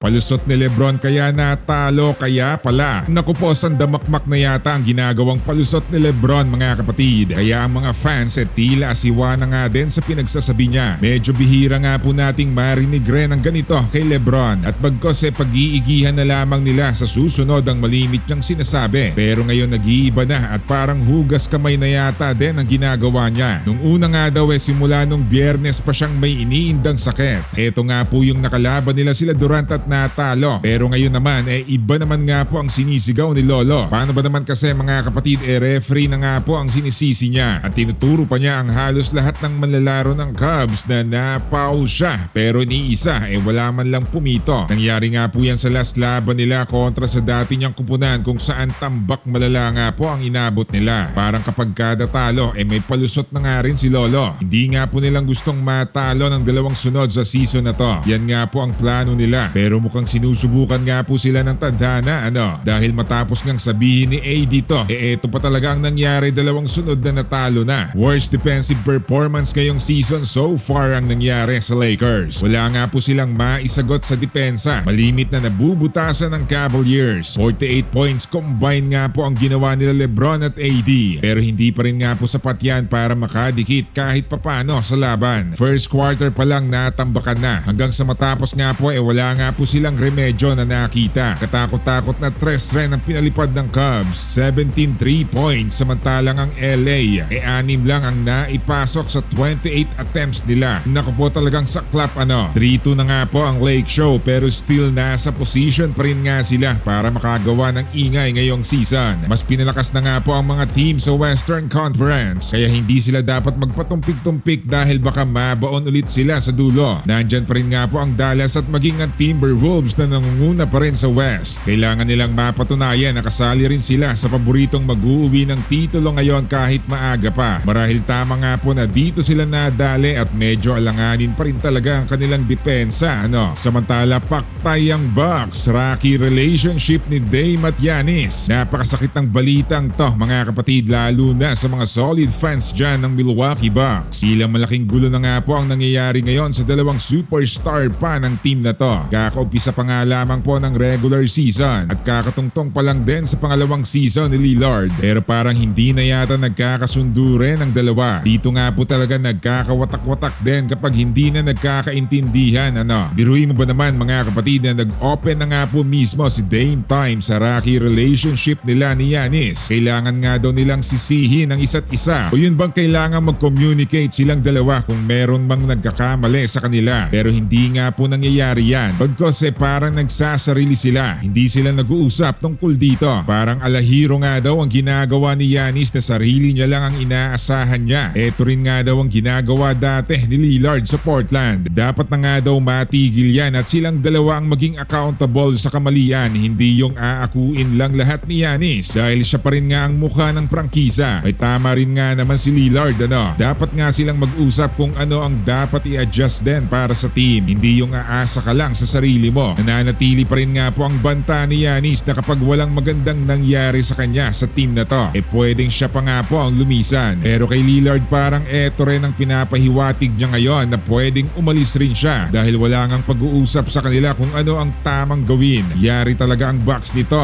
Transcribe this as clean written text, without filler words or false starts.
Palusot ni Lebron kaya natalo kaya pala. Naku po, sandamakmak na yata ang ginagawang palusot ni Lebron mga kapatid. Kaya ang mga fans tila asiwa na nga din sa pinagsasabi niya. Medyo bihira nga po nating marinig rin ang ganito kay Lebron. At bagkos pag-iigihan na lamang nila sa susunod ang malimit niyang sinasabi. Pero ngayon nag-iiba na at parang hugas kamay na yata din ang ginagawa niya. Nung una nga daw simula nung Biyernes pa siyang may iniindang sakit. Ito nga po yung nakalaban nila sila Durant at natalo. Pero ngayon naman iba naman nga po ang sinisigaw ni Lolo. Paano ba naman kasi mga kapatid referee na nga po ang sinisisi niya at tinuturo pa niya ang halos lahat ng manlalaro ng Cubs na na-foul siya. Pero ni isa wala man lang pumito. Nangyari nga po yan sa last laban nila kontra sa dati niyang kupunan kung saan tambak malala nga po ang inabot nila. Parang kapag kada talo may palusot na nga rin si Lolo. Hindi nga po nilang gustong matalo ng dalawang sunod sa season na to. Yan nga po ang plano nila. Pero mukhang sinusubukan nga po sila ng tadhana dahil matapos ngang sabihin ni AD to eto pa talaga ang nangyari, dalawang sunod na natalo na. Worst defensive performance ngayong season so far ang nangyari sa Lakers. Wala nga po silang maisagot sa depensa. Malimit na nabubutasan ng Cavaliers. 48 points combined nga po ang ginawa nila Lebron at AD. Pero hindi pa rin nga po sapat yan para makadikit kahit papano sa laban. First quarter pa lang natambakan na. Hanggang sa matapos nga po wala nga po silang remedyo na nakita. Katakot-takot na tres rin ang pinalipad ng Cubs. 17 3 points samantalang ang LA 6 lang ang naipasok sa 28 attempts nila. Naku po, talagang saklap 3-2 na nga po ang Lake Show pero still nasa position pa rin nga sila para makagawa ng ingay ngayong season. Mas pinalakas na nga po ang mga team sa Western Conference kaya hindi sila dapat magpatumpik-tumpik dahil baka mabaon ulit sila sa dulo. Nandyan pa rin nga po ang Dallas at maging ang Timberwolves na nangunguna pa rin sa West. Kailangan nilang mapatunayan na kasali rin sila sa paboritong mag-uuwi ng titulo ngayon kahit maaga pa. Marahil tama nga po na dito sila nadali at medyo alanganin pa rin talaga ang kanilang depensa. Samantala paktay ang Bucks. Rocky relationship ni Dame at Giannis. Napakasakit ng balitang to mga kapatid, lalo na sa mga solid fans dyan ng Milwaukee Bucks. Ilang malaking gulo na nga po ang nangyayari ngayon sa dalawang superstar pa ng team na to. Kakaumpisa pa nga lamang po ng regular season at kakatungtong pa lang din sa pangalawang season ni Lillard. Pero parang hindi na yata nagkakasundo rin ang dalawa. Dito nga po talaga nagkakawatak-watak din kapag hindi na nagkakaintindihan. Biruin mo ba naman mga kapatid na nag-open na nga po mismo si Dame Time sa rocky relationship nila ni Giannis. Kailangan nga daw nilang sisihin ang isa't isa o yun bang kailangan mag-communicate silang dalawa kung meron mang nagkakamali sa kanila. Pero hindi nga po nangyayari yan. Bagkos parang nagsasarili sila. Hindi sila nag-uusap tungkol dito. Parang alahiro nga daw ang ginagawa ni Giannis na sarili niya lang ang inaasahan niya. Ito rin nga daw ang ginagawa dati ni Lillard sa Portland. Dapat na nga daw matigil yan at silang dalawa ang maging accountable sa kamalian. Hindi yung aakuin lang lahat ni Giannis dahil siya pa rin nga ang mukha ng prangkisa. May tama rin nga naman si Lillard. Dapat nga silang mag-usap kung ano ang dapat i-adjust din para sa team. Hindi yung aasa ka lang sa sarili mo. Nananatili pa rin nga po ang banta ni Giannis na kapag walang magandang nangyari sa kanya sa team na to pwedeng siya pa nga po ang lumisan. Pero kay Lillard parang eto rin ang pinapahiwatig niya ngayon na pwedeng umalis rin siya dahil wala ngang pag-uusap sa kanila kung ano ang tamang gawin. Yari talaga ang Bucks nito.